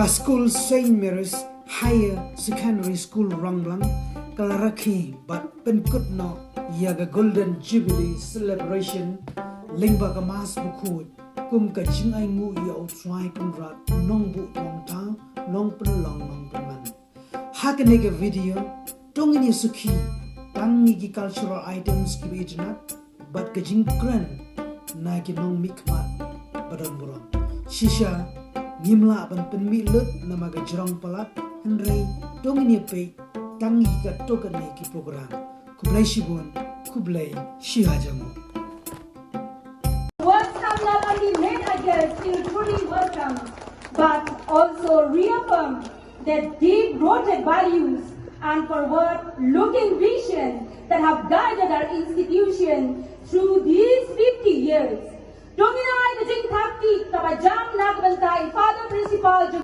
ka school Saint Mary's Higher Secondary School Ranglang kalaraki bat penkut no yaga Golden Jubilee Celebration lingba ka mas bukut kum ka ching ai ngu ya utswai kum rat nong bu nong tang nong pen long nong pen man hakane ga video tongini suki tangi ki cultural items ki bijna bat ka jing kran na ki nong mikmat badon burong shisha ngimla ban penmi lut nama ga jerong palat henry tongini pe tangi ka tokane ki program kublai shibun kublai shihajamu. Words have not only made our guests feel truly welcome, but also reaffirm their deep-rooted values and forward-looking vision that have guided our institution through these 50 years. Donginay kajing thakti kabajang nagbantay Father Principal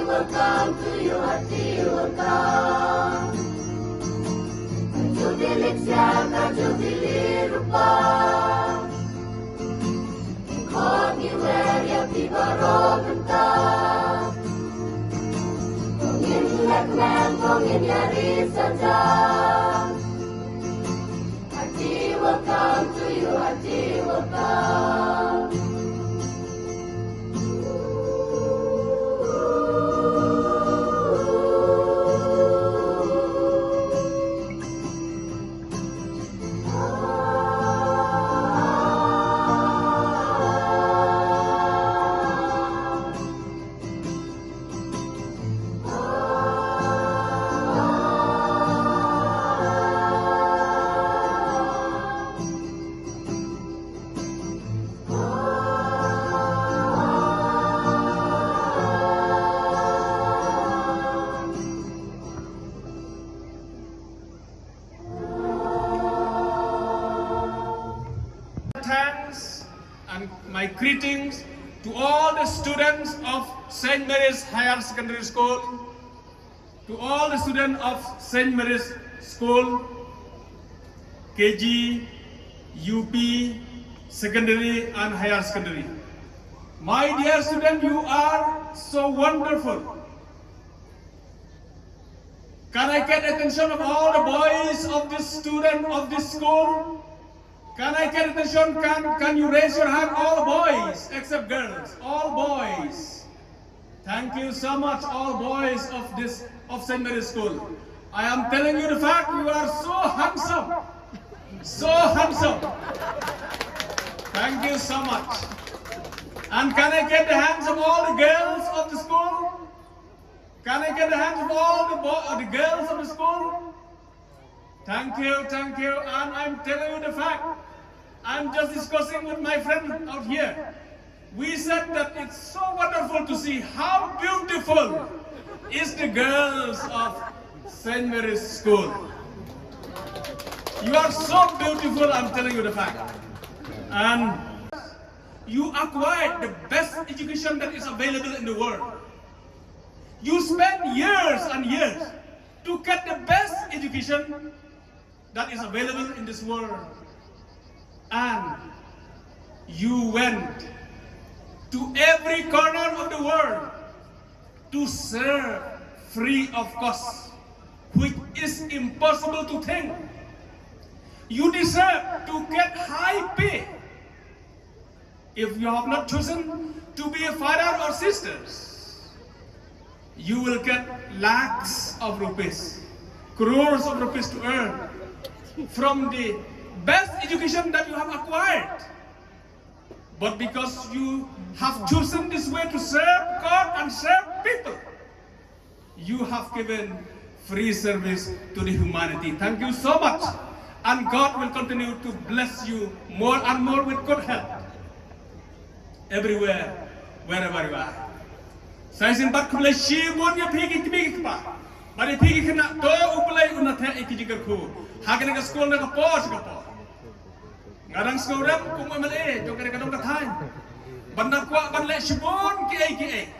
welcome to you, hearty welcome. Jubilee Siaka, Jubilee Rupa. Koni Weria Pibaro Genta. Tongin Lekmen, Tongin Yari Saja. Hearty welcome to you, hearty welcome. Thanks and my greetings to all the students of St. Mary's Higher Secondary School, to all the students of St. Mary's School, KG, UP, Secondary and Higher Secondary. My dear students, you are so wonderful. Can I get attention of all the boys of this student of this school? Can I get attention? Can you raise your hand? All boys except girls. All boys. Thank you so much, all boys of St. Mary's School. I am telling you the fact, you are so handsome. So handsome. Thank you so much. And can I get the hands of all the girls of the school? Can I get the hands of all the girls of the school? Thank you, thank you. And I'm telling you the fact. I'm just discussing with my friend out here. We said that it's so wonderful to see how beautiful is the girls of St. Mary's School. You are so beautiful, I'm telling you the fact. And you acquired the best education that is available in the world. You spent years and years to get the best education that is available in this world. And you went to every corner of the world to serve free of cost, which is impossible to think. You deserve to get high pay. If you have not chosen to be a father or sisters, you will get lakhs of rupees, crores of rupees to earn from the best education that you have acquired. But because you have chosen this way to serve God and serve people, you have given free service to the humanity. Thank you so much. And God will continue to bless you more and more with good health. Everywhere, wherever you are. Saya sempat kembali shibun ya pergi pa. Bari pergi kena to upalai unatha ikijigarku. Hagen ke sekolah nak pos ke po. Ngarang sekolah kum MLA to kadang-kadang katain. Bandar kuat bandar shibun ki.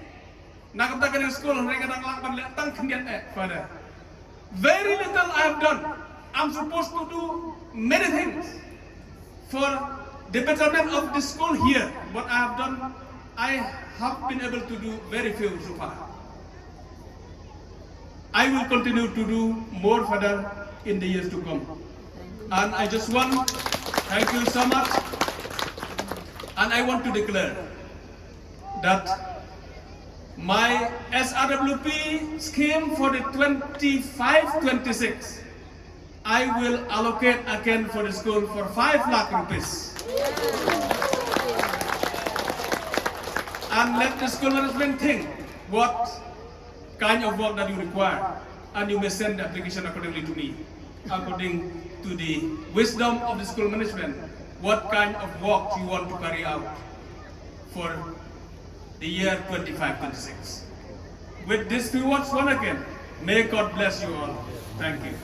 Nak kata ke sekolah kadang-kadang lang bandar tang kendian father. Very little I have done. I'm supposed to do many things for the betterment of the school here. What I have been able to do very few so far. I will continue to do more further in the years to come. And I just want, thank you so much. And I want to declare that my SRWP scheme for the 25-26, I will allocate again for the school for 5 lakh rupees. And let the school management think what kind of work that you require. And you may send the application accordingly to me, according to the wisdom of the school management, what kind of work you want to carry out for the year 25-26. With these few words, once again, may God bless you all. Thank you.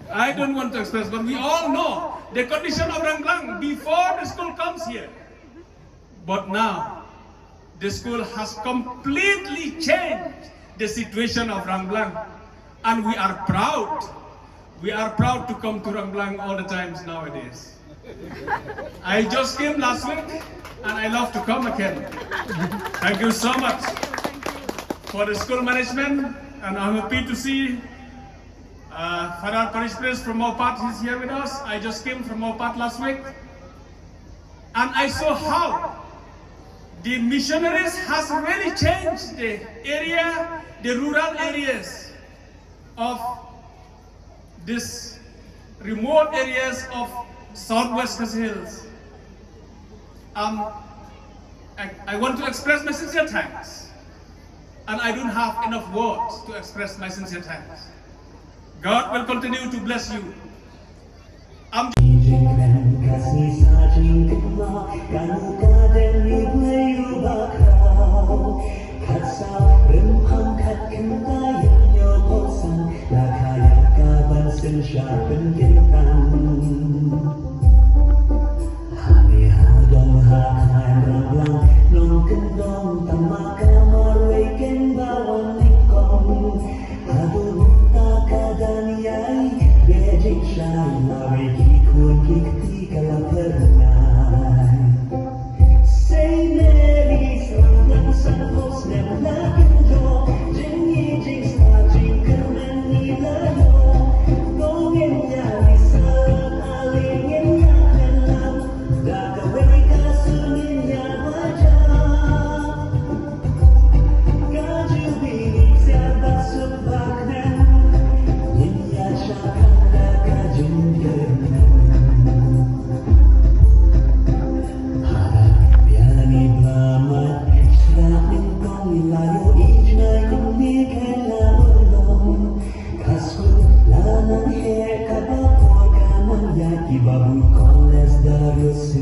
I don't want to express, but we all know the condition of Ranglang before the school comes here. But now, the school has completely changed the situation of Ranglang. And we are proud. We are proud to come to Ranglang all the times nowadays. I just came last week, and I love to come again. Thank you so much for the school management, and I'm happy to see Father Parish Priest from Mopat is here with us. I just came from Mopat last week, and I saw how the missionaries has really changed the area, the rural areas of these remote areas of Southwest Hills. I want to express my sincere thanks, and I don't have enough words to express my sincere thanks. God will continue to bless you.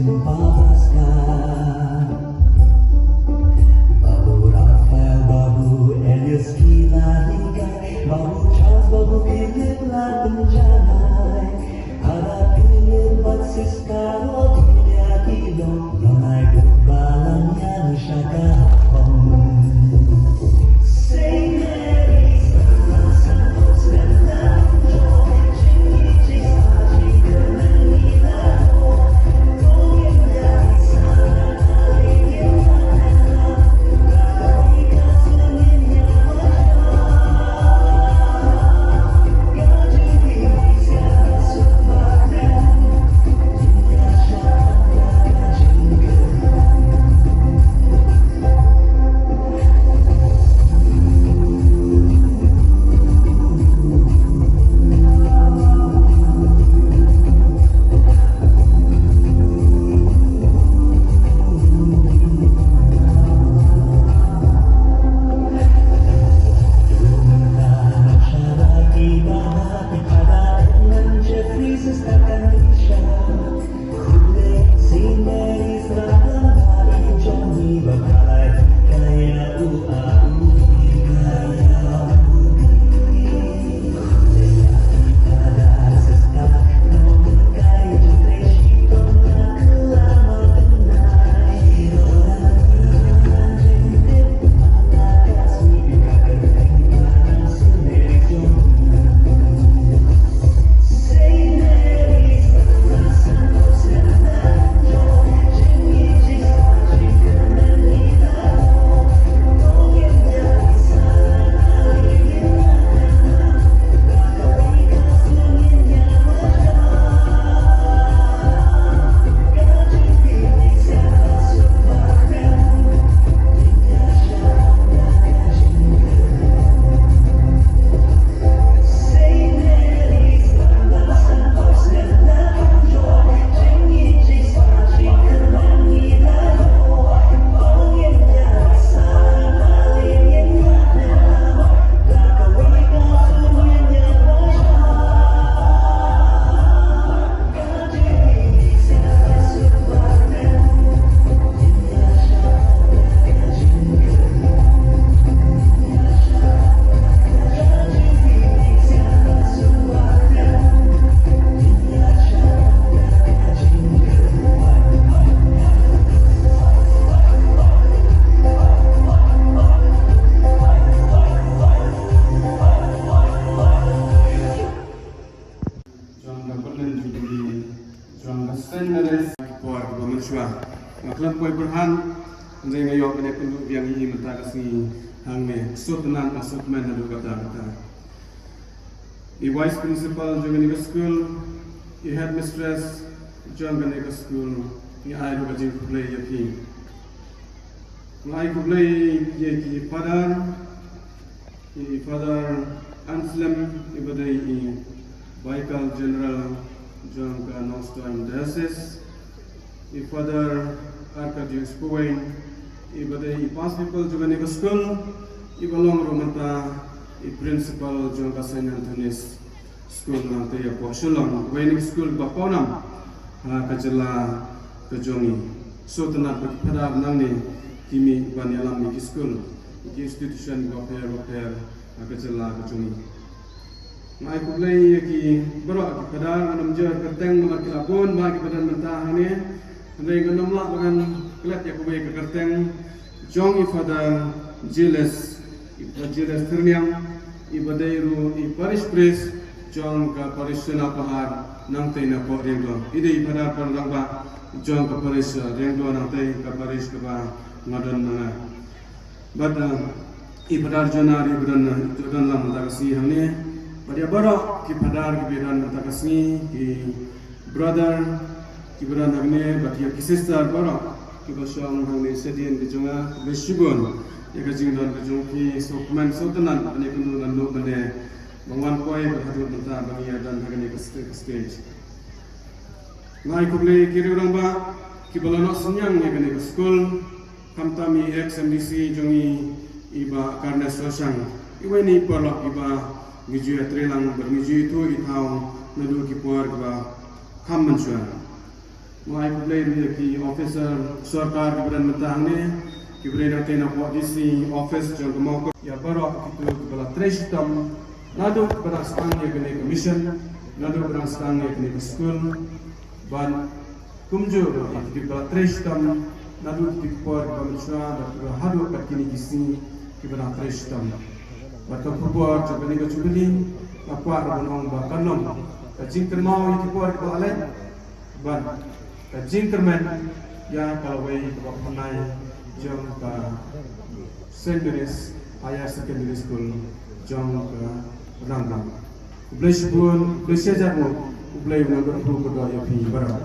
Babu Rafael, Babu Elias Gila hingga Babu Charles, Babu Philip lah penjanai. Harapin baksis karo dunia kilong Lonai berbalangnya nusyaka hong. Say Mary, sama sama senang jo. Jingi jisa jika menila ho. Kongin dari sana kali yang mana. Kali kasunin yang macam. Gaji bisa submanan. Dunia syakanda jingga. Makhluk kue berhan, jadi ngayok ini penduduk yang ini mentah kasih hangme sutnan asutmen lalu kata-kata. The vice principal Janganika School, the headmistress Janganika School, the air bajing play yaki. Ngai play yaki father Anselm ibadai Baikal General Jangka Nostine Diocese. The father Arcadius Puwain, ibadai past people Janganika School, ibalong romanta, the principal Jangka Saint Anthony's School nanti ya Shulang, Waining School Baponam, kajala kajongi. So tenat pada nangni kimi bani alam niki school, institution repair kajala kajongi. Ngai kulai ki berok pada anam jar kerteng nomor kilapun bagi badan mentah ni. Andai kena mula dengan kelat yang kubai kekerteng, jong ifada jeles terniang, ibadairu iparish pres, jong ka parish sena pahar, nang tay na po renglo. Ide ifada parlangba, jong ka parish renglo nang tay ka parish kaba ngadon nanga. Bada ifada jonari ibadan jodan lam takasi hamne, pada barok kipadar kibiran takasi ki brother. Kibaran hagne batia kisestar bara kibasang hagne sedien bijonga besugon yakajing don bijongki sokman sotanan ane kundu nando bane bangwan koi berhadap menta bangia dan hagne ke stage ngai kuble kiri orang ba kibalano senyang yakane ke school kamtami XMDC jongi iba karna sosang iba ni polok iba ngiju trelang berngiju itu itau nadu kipuar ba kammansuan Mai play di officer sarkar keberan mentang ni keberan nanti nak buat di office jang kemau ya baru kita kepala trestam nado kepada sekarang ya kena commission nado kepada sekarang ya kena school ban kumjur di kepala trestam nado di kepala bangsa dan juga hadu kat kini kisi kepada trestam batang perbuat jaga ni kecubili apa orang bakanom kacing termau itu kepala kepala ban Jingkerman ya kalau way kepada penai jom ke Saint Denis Higher Secondary School jom ke Rangang. Ublesh pun ublesh jamu ublay mengajar guru berdoa pi barang.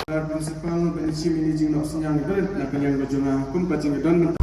Principal benci managing nak senyang berat nak kalian berjumpa pun kacing don.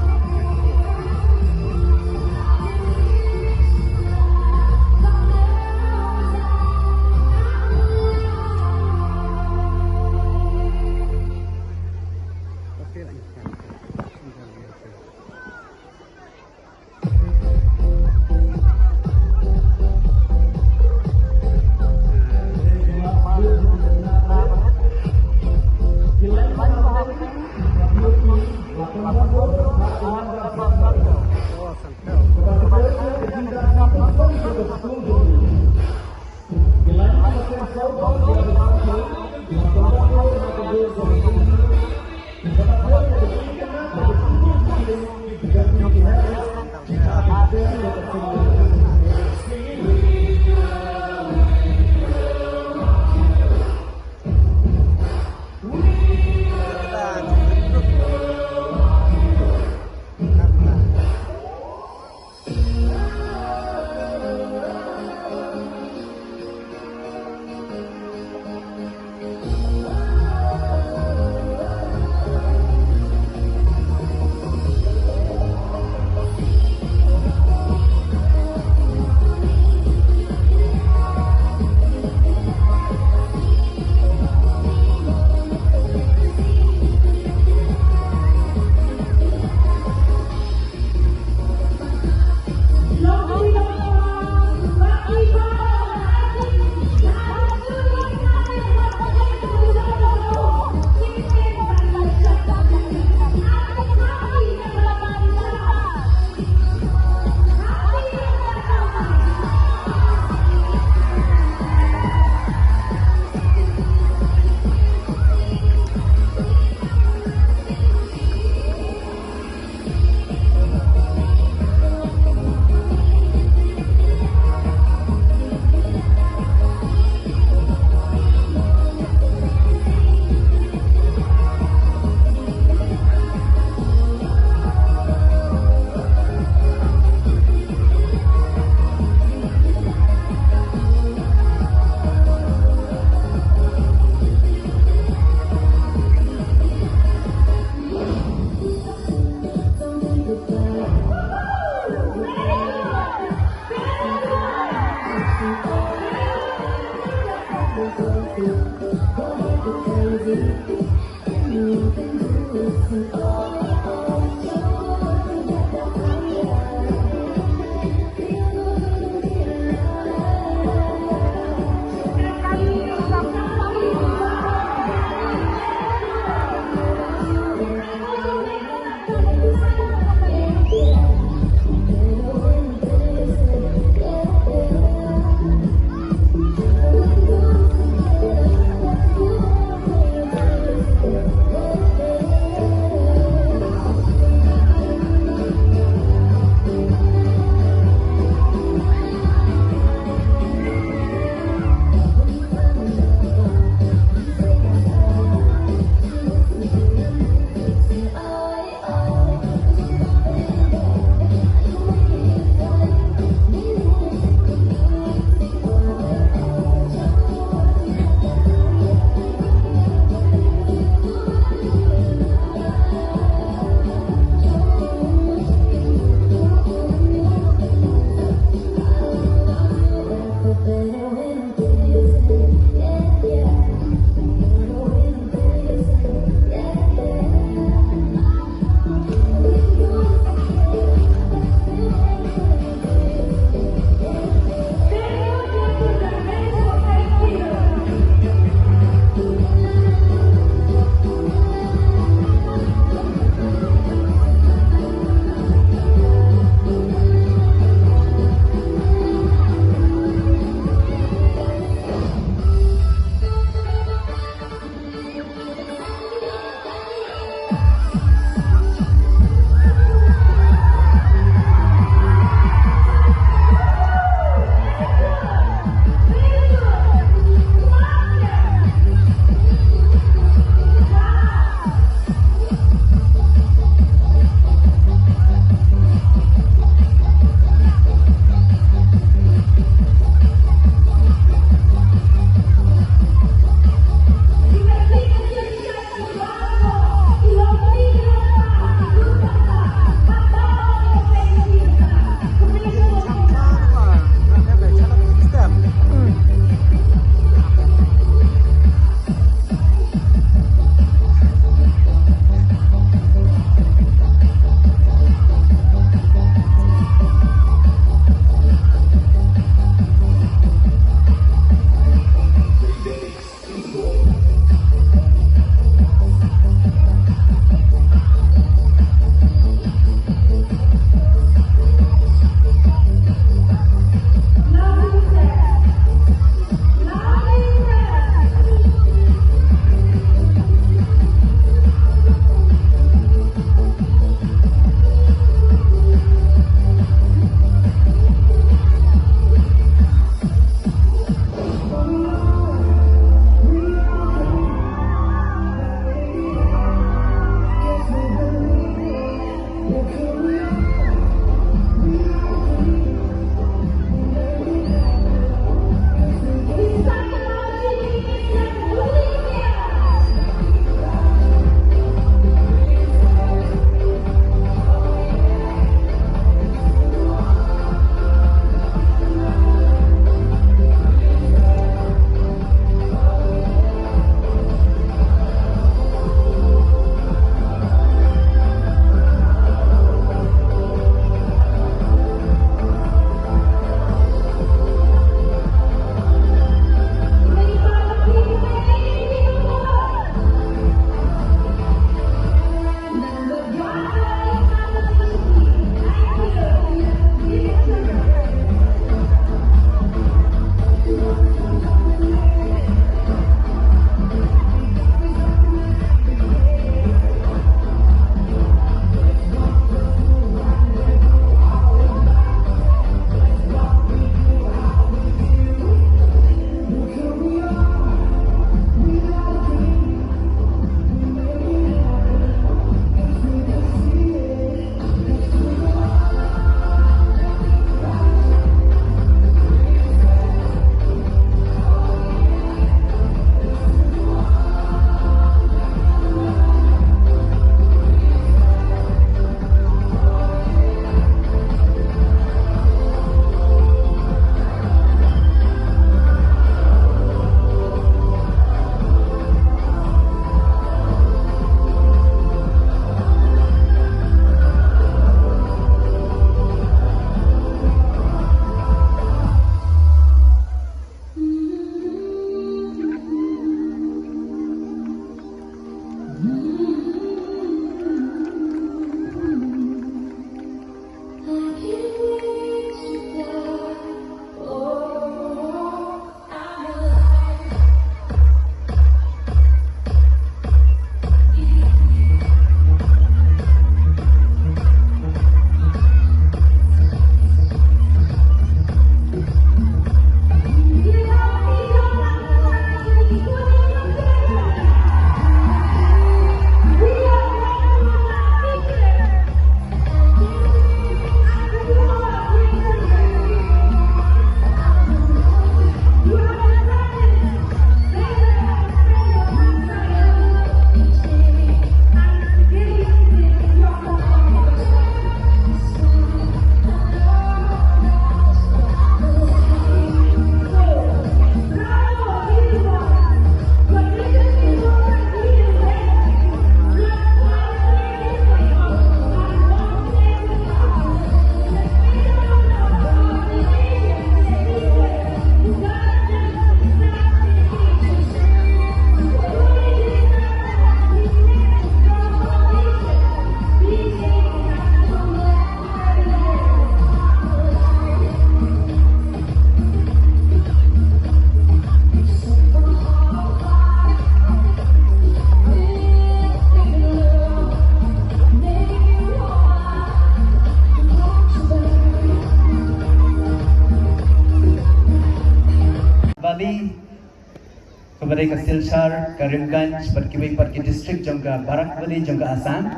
kublai ke Silchar, ke Rimganj, berkibai pergi distrik jongka Barakbali jongka Assam,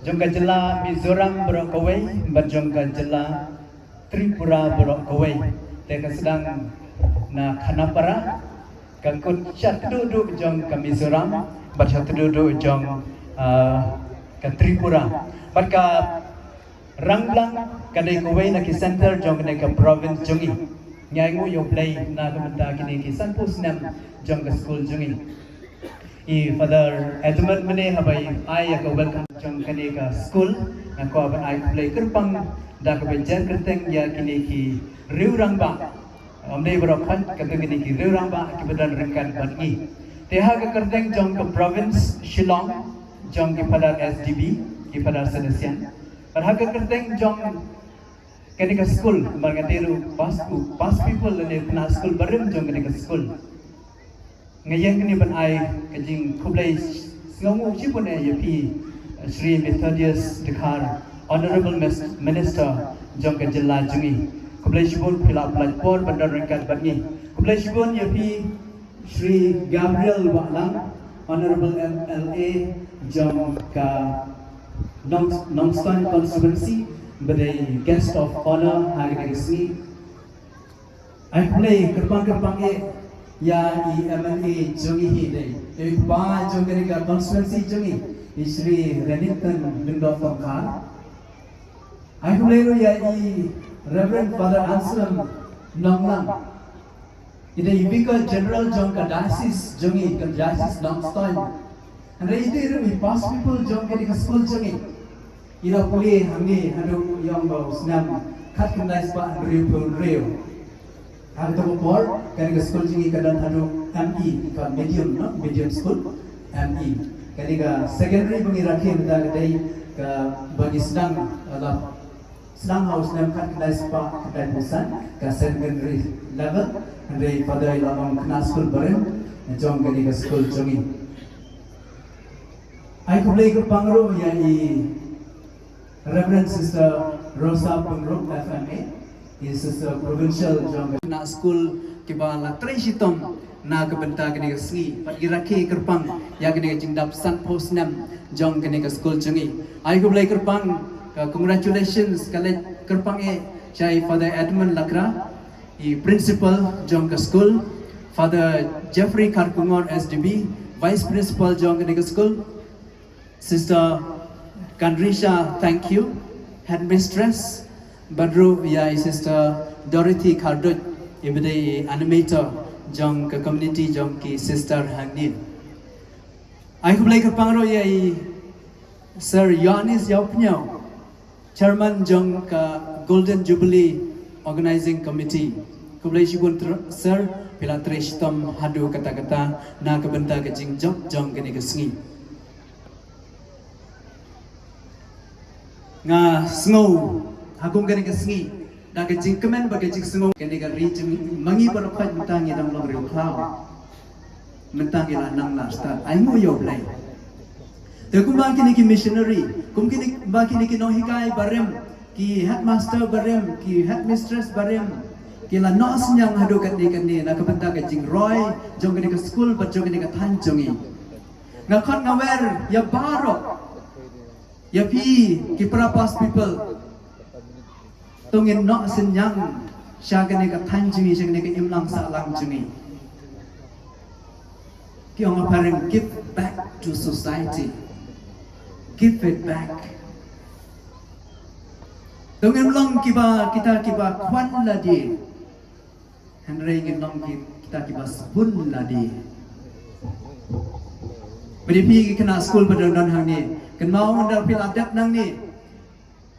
jongka jela Mizoram berok kawai, berjongka jela Tripura berok kawai. Teka sedang na Khanapara, kangkut chat duduk jong ke Mizoram, berchat duduk jong ke Tripura. Berka Ranglang kadai kawai na ki center jong kadai ke province jongi. Nyai ngu yo play na kementa kini ki sanpus nam jong ke school jongi. I Father Edmund mene habai ai ka welcome jong kadai ke school na ko aban ai play kerpang da ka benjar kerteng ya kini ki riu rangba. Omdei berokhan kata kini ki riu rangba ki badan rengkan bagi. Teha ke kerteng jong ke province Shillong jong ki pada SDB ki pada sedesian. Berhak kerteng jong kini ke school margatiru pas people le kena school bareng jong kini ke school. Ngayang kini ban ai kajing kublai ngamu cipun yapi Sri Methodius Dekhar Honorable Minister jong ke jela jungi. Kublai cipun pila pelajpor bandar rengkat bagi. Kublai cipun yapi Sri Gabriel Waklang Honorable MLA jong ke Nongstoin constituency badai guest of honor hari ini. I play kerpang ya MLA jongi hi ba jongi ka constituency jongi Sri Renington Lindor Tongkar. I play ya Reverend Father Anselm Nonglang. Ida Ibika General Jongka Diocese jongi ka Diocese Nongstoin. And itu we pass people jongi ka school jongi. Ida pulih hangi hadu yang bau senam kat kendai spa riu. Hari tu bor kani ke school jingi kadan hadu ME ka medium school ME. Kani ka secondary bangi rakhi menda kadai ka bagi sedang house nam kat kendai spa kedai pusan ka secondary level. Andai pada ilmu kena school bareng jong kani ke school jongi. Ai kublai ke pangro ya Reverend Sister Rosa Pengrok FMA is Sister Provincial jong na school kiba la tresitom na kebenta kini kesngi pat giraki kerpang ya kini jingdap san posnam jong kini ke school jongi. Ai kublai kerpang congratulations kale kerpang chai Father Edmund Lakra principal jong ke school, Father Jeffrey Karkungor SDB vice principal jong kini ke school, Sister Kandrisha, thank you. Headmistress, Badru, ya Sister Dorothy Kardut, ibadai animator, jong ke community jong ki Sister Hangnin. Ai kublai kerpangro ya Sir Yohanis Yaupnyau, Chairman jong ke Golden Jubilee Organizing Committee. Kublai shibun Sir pila treshtom hadu kata-kata na kebenta kejing jong kini kesengi. Nga snow hakung kani kesengi da kejing kemen bagai jing snow kani ka region mangi barapat mentangi dang long riu klau mentangi la nang la start ai mo yo play te kumba kini ki missionary kum kini ba kini ki no hikai barem ki headmaster barem ki headmistress barem ki la no senyang hadu kani na kabenta kejing roy jong kani ka school ba jong kani ka than jongi nga khot ngawer ya barok ya pi ki prapas people tungin no senyang syagane ka thanjungi syagane ka imlang sa lang jungi ki ong parang give back to society, give it back. Tungin long kita kwan ladi Henry ingin long kita sebun ladi beripi kena school pada hang ni kenal undang pil adat nang ni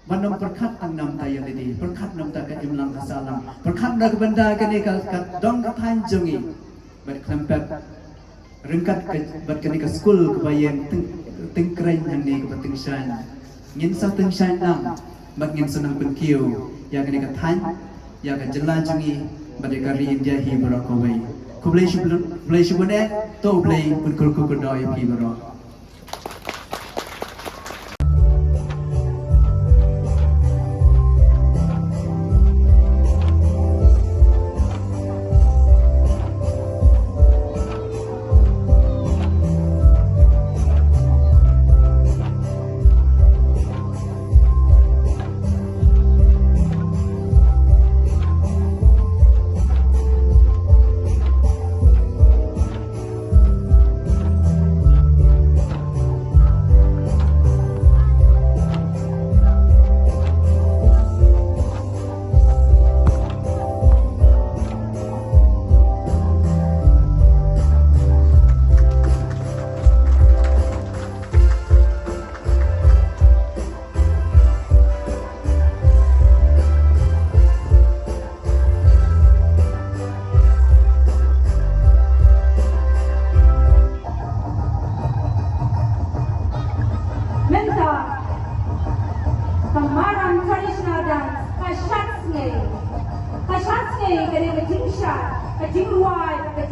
bandam perkat ang nam tayo lidi perkat nam ta ka imlang kasalang perkat dak benda ka ni ka dong ka tanjongi bat klempet rengkat bat ka ni ka school ka bayen tengkreng hang ni ka bating shan ngin sa teng shan nang bat ngin senang penkiu ya ka ni ka tan ya ka jelanjongi bat ka ri india hi barakawai ku blai shubune to blai pun kurku doi pi barak.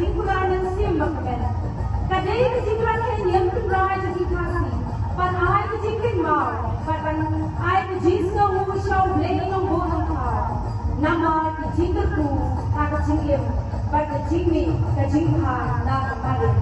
jingkuran yang simbang kemen. Kadai ke jingkuran yang yang tumrai ke jingkuran. Pan ai ke jingkin mau. Pan ai ke jingso ngusau bleng nong bonong kau. Nama ke jingkerku tak ke jingkim. Pan ke jingmi ke jingha nak kemarin.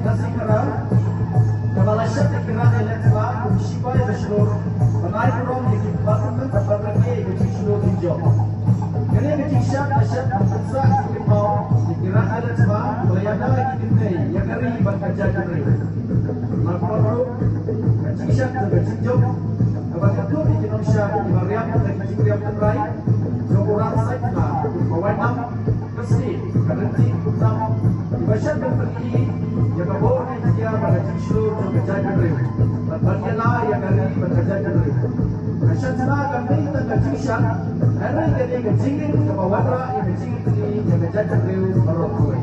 nasi kerang, kepala syat kerang elektrik, sipai berseluruh, pengai kurang di departemen terperlagi kecil seluruh hijau. Kini kecil syat besar kipau, dikira elektrik, belayada kini yang kari berkerja kari. Makmur kecil syat kecil jauh, kepala itu di Indonesia di Mariam dan kecil Mariam terai, jauh orang saja, kawan Mesti kerenti utama dibasyat berpergi yang kebawa dia pada jisur dan berjaga rew dan bagianlah yang kali berjaga rew basyat sana akan kita kejisyan hari ini kejingin kebawa yang kejingin ini yang berjaga rew merokoi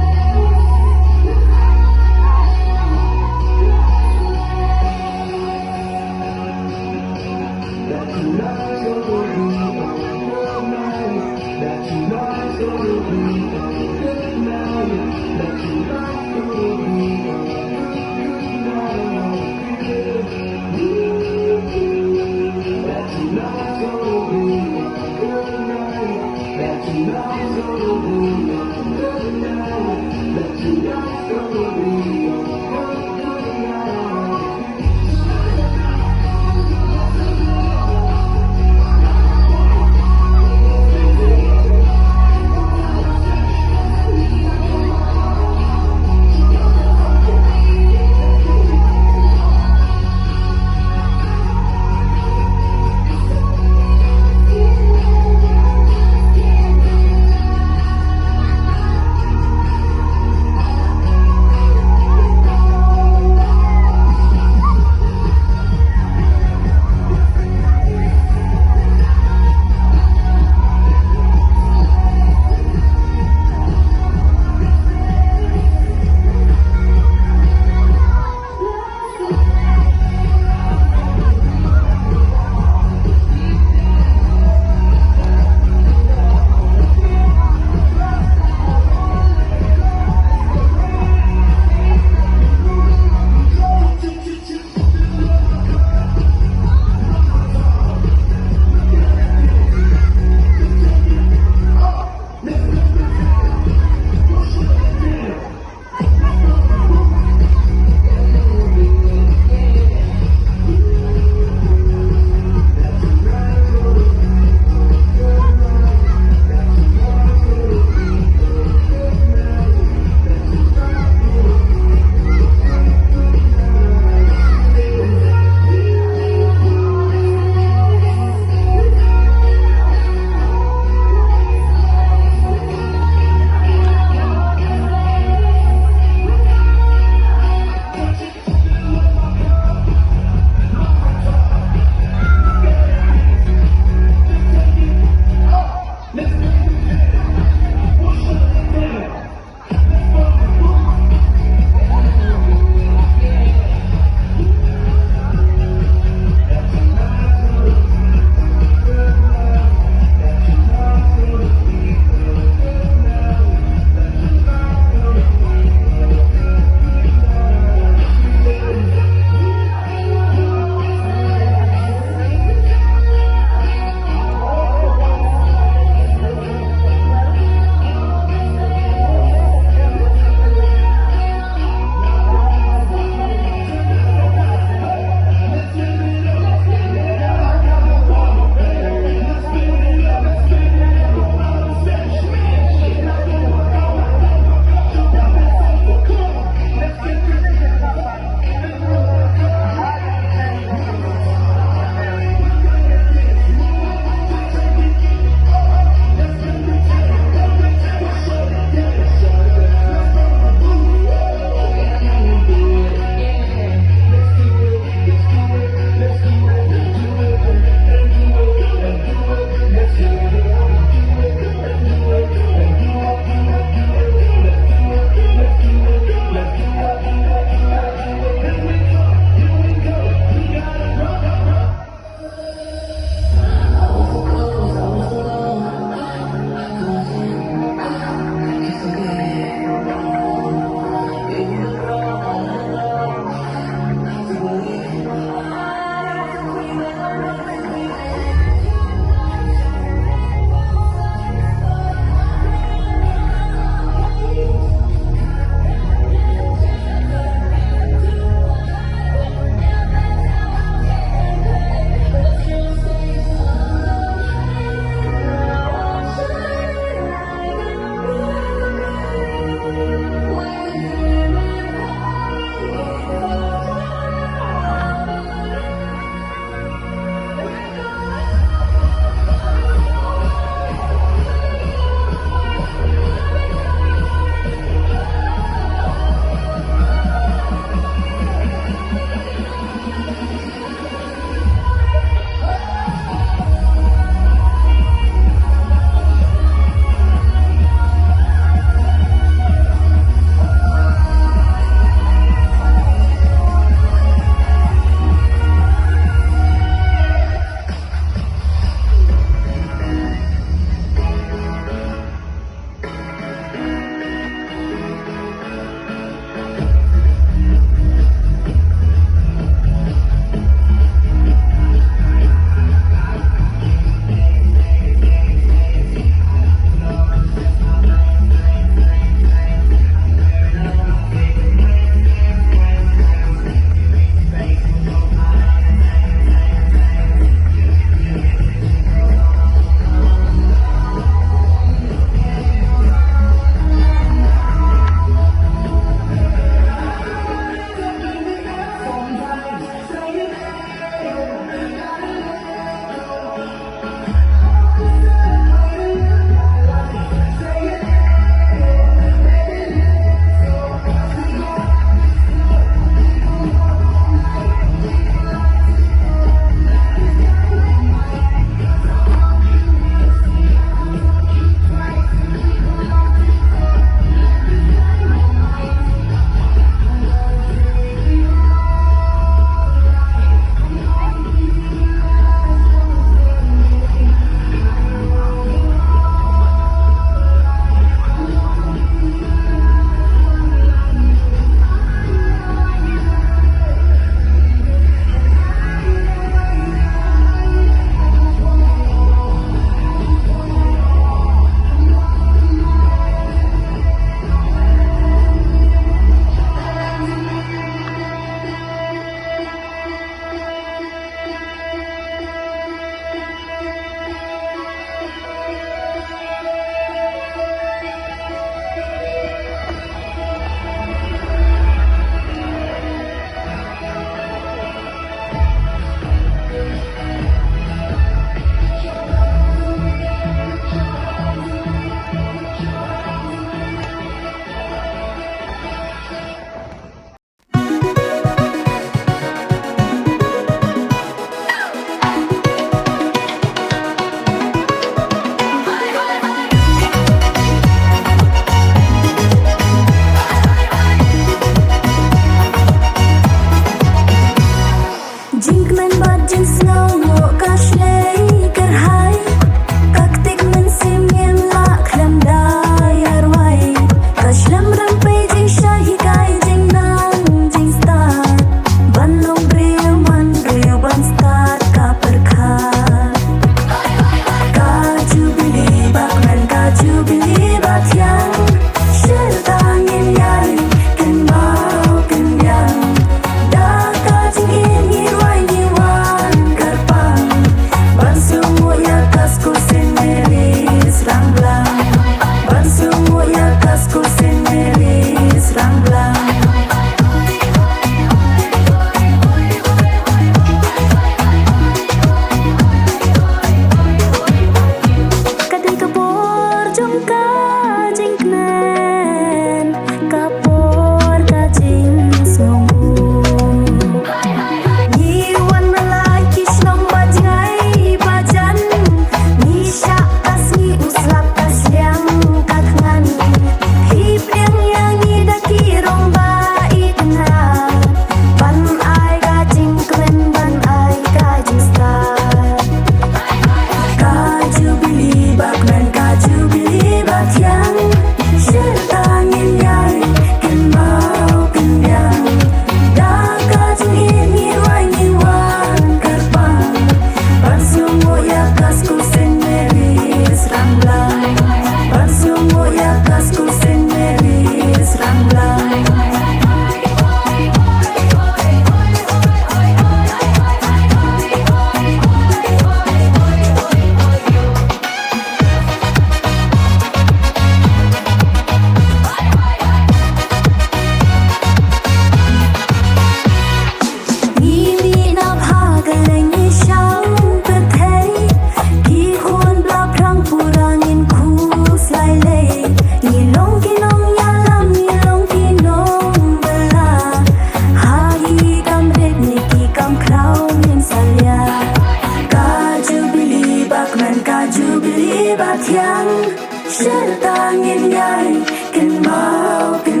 tangin nhai ken mau ken